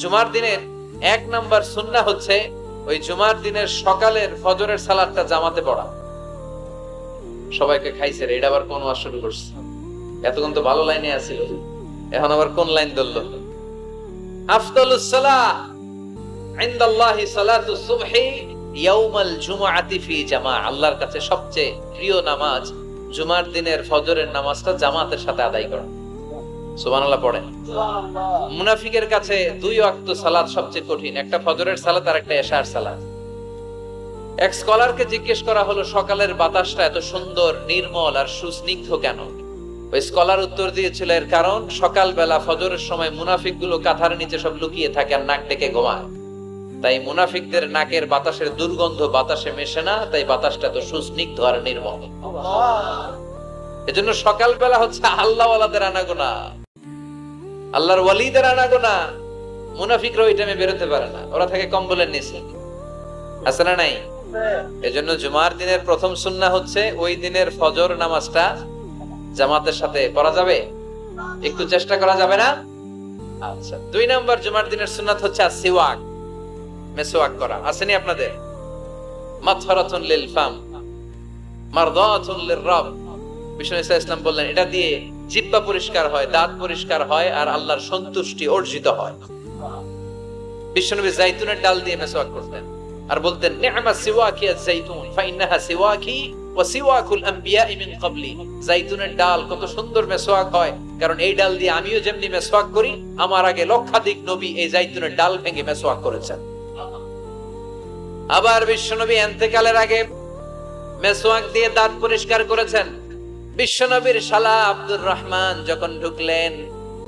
জুমার দিনের 1 নাম্বার সুন্নাহ হচ্ছে ওই জুমার দিনের সকালের ফজরের সালাতটা জামাতে পড়া। সবাইকে খাইছে রে, এটা আবার কোন ওয়াজ শুরু করছে? এতক্ষণ তো ভালো লাইনে আছিল, এখন আবার কোন লাইন ধরলো? আফদালুস সালাহ ইনদাল্লাহি সালাতুস সুবহি ইয়াউমাল জুমআতি ফি জামাআ। আল্লাহর কাছে সবচেয়ে প্রিয় নামাজ জুমার দিনের ফজরের নামাজটা জামাতের সাথে আদায় করা। সুবহানাল্লাহ পড়েন। মুনাফিকের কাছে 2 ওয়াক্ত সালাত সবচেয়ে কঠিন, একটা ফজরের সালাত আর একটা এশার সালাত। এক স্কলারকে জিজ্ঞেস করা হলো সকালের বাতাসটা এত সুন্দর, নির্মল আর সুস্নিগ্ধ কেন? ওই স্কলার উত্তর দিয়েছিল, এর কারণ সকালবেলা ফজরের সময় মুনাফিকগুলো কাঁথার নিচে সব লুকিয়ে থাকে আর নাক ডেকে ঘুমায়, তাই মুনাফিকদের নাকের বাতাসের দুর্গন্ধ বাতাসে মেশে না, তাই বাতাসটা এত সুস্নিগ্ধ আর নির্মল। এজন্য সকালবেলা হচ্ছে আল্লাহওয়ালাদের আনাগোনা, আল্লাহর ওয়ালিদের আনাগোনা। মুনাফিকরা ওই টাইমে বেরোতে পারে না, ওরা থাকে কম্বলের নিচে, আছে না নাই? এজন্য জুমার দিনের প্রথম সুন্নাহ হচ্ছে ওই দিনের ফজর নামাজটা জামাতের সাথে পড়া যাবে, একটু চেষ্টা করা যাবে না? আচ্ছা, 2 নাম্বার জুমার দিনের সুন্নাত হচ্ছে আসিওয়াক, মেসওয়াক করা। আসেনি আপনাদের? মাতহারাতুন লিল ফাম মারদাতুন লিররাব। বিষ্ণু ইসলাম বললেন এটা দিয়ে জিহ্বা পরিষ্কার হয়, দাঁত পরিষ্কার হয় আর আল্লাহর সন্তুষ্টি অর্জিত হয়। বিশ্বনবী জাইতুনের ডাল দিয়ে মেসওয়াক করতেন আর বলতেন নি'মা সিওয়াকি আয-যাইতুন ফাইন্নাহা সিওয়াকি ওয়া সিওয়াকুল আমবিয়া'i মিন ক্বাবলি। জাইতুনের ডাল কত সুন্দর মেসওয়াক হয়, কারণ এই ডাল দিয়ে আমিও যেমনি মেসওয়াক করি, আমার আগে লক্ষাধিক নবী এই জাইতুনের ডাল ভেঙে মেসওয়াক করেছেন। আবার বিশ্বনবী ইন্তেকালের আগে মেসওয়াক দিয়ে দাঁত পরিষ্কার করেছেন। বিশ্বনবীর শালা আব্দুর রহমান যখন ঢুকলেন,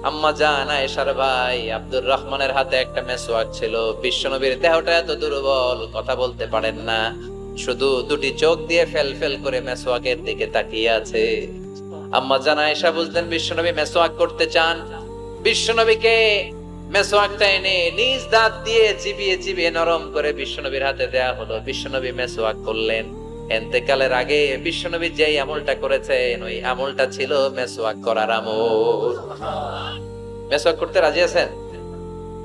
আম্মা জান আয়েশার ভাই আব্দুর রহমানের হাতে একটা মেসওয়াক ছিল। বিশ্বনবীর দেহটা এত দুর্বল, কথা বলতে পারেন না, শুধু 2টি চোখ দিয়ে ফেল ফেল করে মেসওয়াকের দিকে তাকিয়ে আছে। আম্মা জান আয়েশা বুঝলেন বিশ্বনবী মেসওয়াক করতে চান। বিশ্বনবীকে মেসওয়াকটা এনে নিজ দাঁত দিয়ে চিবিয়ে চিবিয়ে নরম করে বিশ্বনবীর হাতে দেয়া হলো। বিশ্বনবী মেসওয়াক করলেন। ইন্তেকালের আগে বিশ্বনবী যেই আমলটা করেছেন, ওই আমলটা ছিল মেসওয়াক করার আমল। মেসওয়াক করতে রাজি আছেন?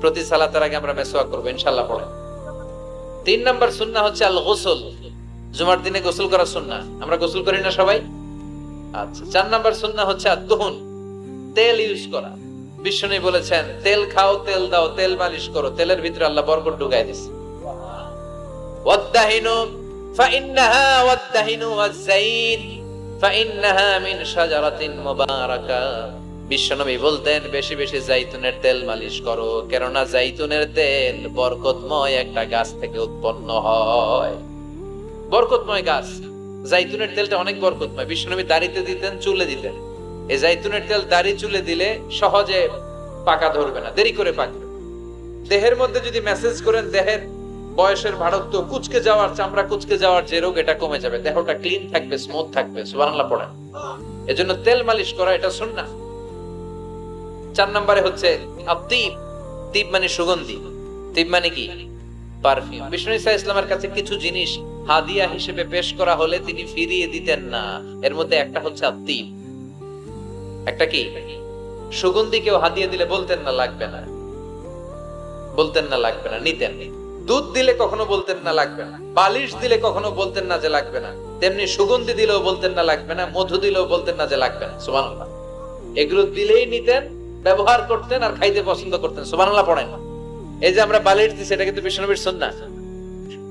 প্রতি সালাতের আগে আমরা মেসওয়াক করব ইনশাআল্লাহ। পড়ে 3 নাম্বার সুন্নাহ হচ্ছে আল গোসল। জুমার দিনে গোসল করা সুন্নাহ। আমরা গোসল করি না সবাই? আচ্ছা। 4 নাম্বার সুন্নাহ হচ্ছে আদ-দুহুন, তেল ইউজ করা। বিশ্বনবী বলেছেন তেল খাও, তেল দাও, তেল মালিশ করো, তেলের ভিতরে আল্লাহ বরকত ঢুকায় দিয়েছে। ওয়াদ-দাহিনু ফাইন্নাহা ওয়াদ-দাহিনু ওয়াজ-যাইত ফাইন্নাহা মিন শাজারাতিন মুবারাকা। বিশ্বনবী বলতেন বেশি বেশি জাইতুনের তেল মালিশ করো, কেননা জাইতুনের তেল বরকতময় একটা গাছ থেকে উৎপন্ন হয়। বরকতময় গাছ জাইতুনের তেলটা অনেক বরকতময়। বিশ্বনবী দাড়িতে দিতেন, চুলে দিতেন। এই জাইতুনের তেল দাড়ি চুলে দিলে সহজে পাকা ধরবে না, দেরি করে পাকবে। দেহের মধ্যে যদি মেসেজ করেন দেহের বয়সের ভারত্ব, কুচকে যাওয়ার, চামড়া কুচকে যাওয়ার যে রোগ, এটা কমে যাবে, দেহটা ক্লিন থাকবে, স্মুথ থাকবে। সুবহানাল্লাহ পড়েন। এজন্য তেল মালিশ করা এটা সুন্নাহ। 4 নম্বরে হচ্ছে আত-তিব। তিব মানে সুগন্ধি। তিব মানে কি? পারফিউম। বিষ্ণু ঈসা ইসলামের কাছে কিছু জিনিস হাদিয়া হিসেবে পেশ করা হলে তিনি ফিরিয়ে দিতেন না। এর মধ্যে একটা হচ্ছে আত-তিব। একটা কি? সুগন্ধি কেউ হাদিয়া দিলে বলতেন না লাগবে না, বলতেন না লাগবে না, নিতেন। দুধ দিলে কখনো বলতেন না লাগবে না, বালিশ দিলে কখনো বলতেন না যে লাগবে না, তেমনি সুগন্ধি দিলেও বলতেন না লাগবে না, মধু দিলেও বলতেন না যে লাগবে না। সুবহানাল্লাহ। এগুলো দিলেই নিতেন, ব্যবহার করতেন আর খাইতে পছন্দ করতেন। সুবহানাল্লাহ পড়েন। এই যে আমরা বালিশ দিছি, এটা কিন্তু বিশ্বনবীর সুন্নাহ।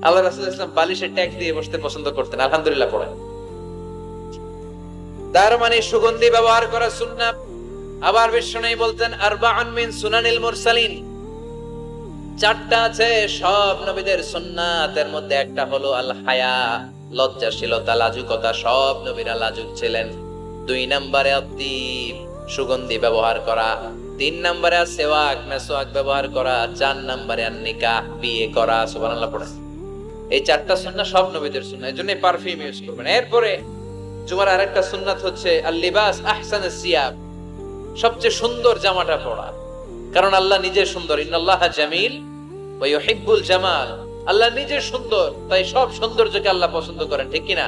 আল্লাহ রাসূল সাল্লাল্লাহু আলাইহি ওয়াসাল্লাম বালিশে ট্যাগ দিয়ে বসতে পছন্দ করতেন। আলহামদুলিল্লাহ পড়েন। তার মানে সুগন্ধি ব্যবহার করা সুন্নাহ। আবার বিশ্বনবী বলতেন আরবাউন মিন সুনানিল মুরসালিন। 4টা আছে সব নবীদের সুন্নাত, এর মধ্যে একটা হলো আল হায়া, লজ্জাশীলতা, লাজুকতা। সব নবীরা লাজুক ছিলেন। 2 নম্বরে আত-তিব, সুগন্ধি ব্যবহার করা। 3 নম্বরে সিওয়াক, মেসওয়াক ব্যবহার করা। 4 নম্বরে আন-নিকাহ, বিয়ে করা। সুবহানাল্লাহ পড়েন। এই 4টা সুন্নাহ সব নবীদের সুন্নাহ, এজন্য পারফিউম ইউজ করবেন। এরপরে জুমার আরেকটা সুন্নাত হচ্ছে আল-লিবাস আহসানুস সিয়াব, সবচেয়ে সুন্দর জামাটা পরা। কারণ আল্লাহ নিজে সুন্দর। ইন্নাল্লাহা জামিল ওয়া ইউহিব্বুল জামাল। আল্লাহ নিজে সুন্দর, তাই সব সৌন্দর্যকে আল্লাহ পছন্দ করেন, ঠিক কি না?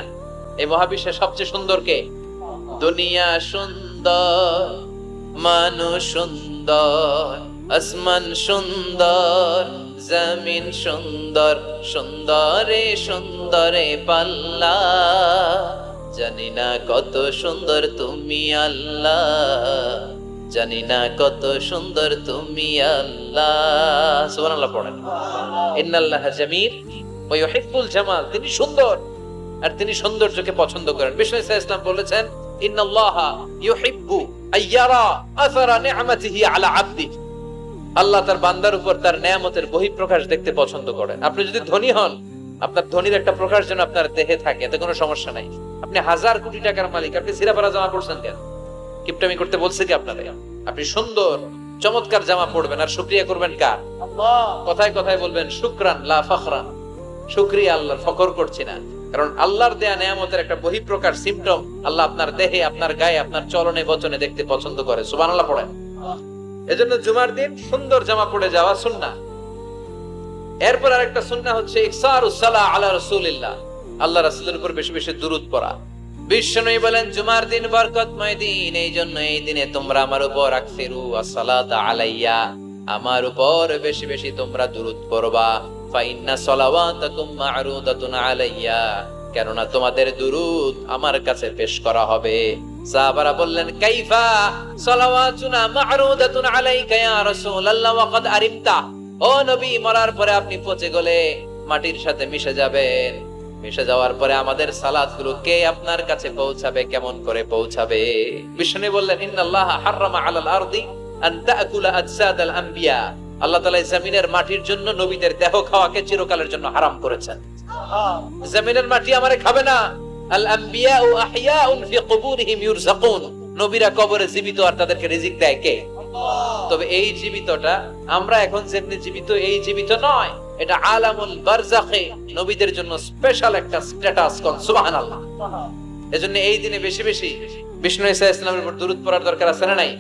এই মহাবিশ্বের সবচেয়ে সুন্দর কে? দুনিয়া সুন্দর, মানুষ সুন্দর, আসমান সুন্দর, জমিন সুন্দর, সুন্দরে সুন্দরে পাল্লা, জানি না কত সুন্দর তুমি আল্লাহ, জানি না কত সুন্দর তুমি আল্লাহ। সুবহানাল্লাহ পড়েন। ইন্নাল্লাহা জামিল ওয়া ইউহিব্বুল জামাল, তিনি সুন্দর আর তিনি সৌন্দর্যকে পছন্দ করেন। বিষ্ণু ইসলাম বলেছেন, ইন্নাল্লাহা ইউহিব্বু আইয়ারা আসারা নি'মাতিহি আলা আবদি, আল্লাহ তার বান্দার উপর তার নেয়ামতের বহিঃপ্রকাশ দেখতে পছন্দ করেন। আপনি যদি ধনী হন, আপনার ধনীর একটা প্রকাশ যেন আপনার দেহে থাকে, এতে কোনো সমস্যা নাই। আপনি 1000 কোটি টাকার মালিক, আপনি ছিঁড়াফাড়া জামা পড়ছেন কেন? কিপটামি করতে বলছে কি আপনারে? আপনি সুন্দর চমৎকার জামা পড়বেন আর শুকরিয়া করবেন কার? আল্লাহ। কথায় কথায় বলবেন শুকরান লা ফখরান, শুকরিয়া আল্লাহর, ফখর করছি না। কারণ আল্লাহর দেয়া নেয়ামতের একটা বহিঃপ্রকাশ, সিম্পটম আল্লাহ আপনার দেহে, আপনার গায়ে, আপনার চলনে বচনে দেখতে পছন্দ করে। সুবহানাল্লাহ পড়েন। এজন্য জুমার দিন সুন্দর জামা পরে যাওয়া সুন্নাহ। এরপর আরেকটা সুন্নাহ হচ্ছে ইকসারুস সালাহ আলা রাসূলিল্লাহ, আল্লাহ রাসূলের উপর বেশি বেশি দুরূদ পড়া। বিশ্বনবী বলেন, জুমার দিন বরকতময় দিন, এই জন্য এই দিনে তোমরা আমার উপর আকসিরু আসসালাতা আলাইয়া, আমার উপর বেশি বেশি তোমরা দুরূদ পড়বা। ফাইন্না সালাওয়াতাকুম মা'রুদাতুন আলাইয়া, কেননা তোমাদের দুরূদ আমার কাছে পেশ করা হবে। সাহাবারা বললেন, কাইফা সালাওয়াতুনা মা'রুদাতুন আলাইকা ইয়া রাসূলুল্লাহ ওয়া ক্বাদ আরিমতা, ও নবী, মরার পরে আপনি পচে গলে মাটির সাথে মিশে যাবেন, মিশে যাওয়ার পরে আমাদের সালাতগুলো কে আপনার কাছে পৌঁছাবে, কেমন করে পৌঁছাবে? বিষ্ণু বললেন, ইন্নাল্লাহা হারামা আলাল আরদি আন তাকুলা আজসাদাল আম্বিয়া, আল্লাহ তাআলা জমিনের মাটির জন্য নবীদের দেহ খাওয়াকে চিরকালের জন্য হারাম করেছেন। জমিনের মাটি আমারে খাবে না। আল আম্বিয়াউ আহইয়াউন ফি কুবুরিহিম ইউরযাকুন, নবীরা কবরে জীবিত আর তাদেরকে রিজিক দেয় কে? তবে এই জীবিতটা আমরা এখন যেমনি জীবিত, এই জীবিত নয়, এটা আলামুল বারজাখে, নবীদের জন্য স্পেশাল একটা স্ট্যাটাস। কোন সুবহানাল্লাহ। এজন্য এই দিনে বেশি বেশি বিষ্ণু ঈসা ইসলামের উপর দুরূদ পড়ার দরকার আছে না নাই?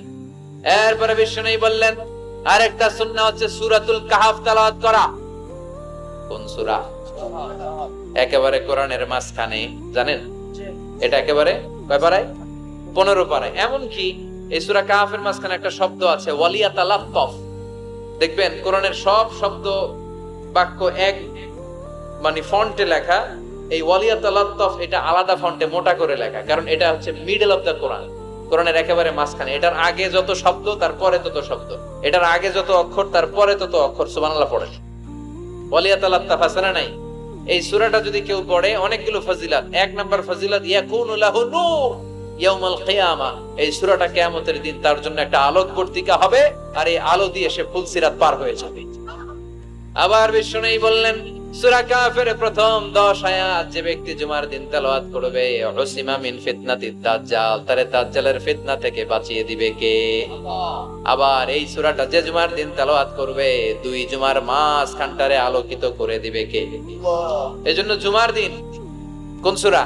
এরপরে বিষ্ণু বললেন, আরেকটা সুন্নাহ হচ্ছে সূরাতুল কাহফ তেলাওয়াত করা। কোন সূরা? একেবারে কোরআনের মাঝখানে, জানেন এটা একেবারে কয় পারায়? 15 পারায়। এমন কি এই সূরা কাহফের মাঝখানে একটা শব্দ আছে, ওয়ালিয়াতালাত্তাফ। দেখবেন কোরআনের সব শব্দ বাক্য এক মানে ফন্টে লেখা, এই ওয়ালিয়াতালাত্তাফ এটা আলাদা ফন্টে মোটা করে লেখা, কারণ এটা হচ্ছে মিডল অফ দা কোরআন, কোরআনের একেবারে মাঝখানে। এটার আগে যত শব্দ তার পরে তত শব্দ, এটার আগে যত অক্ষর তার পরে তত অক্ষর। সুবহানাল্লাহ পড়েন। ওয়ালিয়াতালাত্তাফ আছে না নাই? এই সূরাটা যদি কেউ পড়ে, অনেকগুলো ফজিলাত। 1 নাম্বার ফজিলাত, ইয়াকুনু লাহু নূর ইয়াউমাল কিয়ামা, এই সূরাটা কিয়ামতের দিন তার জন্য একটা আলোক বর্তিকা হবে, আর এই আলো দিয়ে সে ফুলসিরাত পার হয়ে যাবে। আবার বিষ্ণু বললেন, সূরা কাফের প্রথম 10 আয়াত যে ব্যক্তি জুমার দিন তেলাওয়াত করবে, উসিমা মিন ফিতনাতিদ দাজ্জাল, তারে দাজ্জালের ফিতনা থেকে বাঁচিয়ে দিবে কে? আবার এই সূরাটা যে জুমার দিন তেলাওয়াত করবে, 2 জুমার মাঝখানটারে আলোকিত করে দিবে কে? এজন্য জুমার দিন কোন সূরা?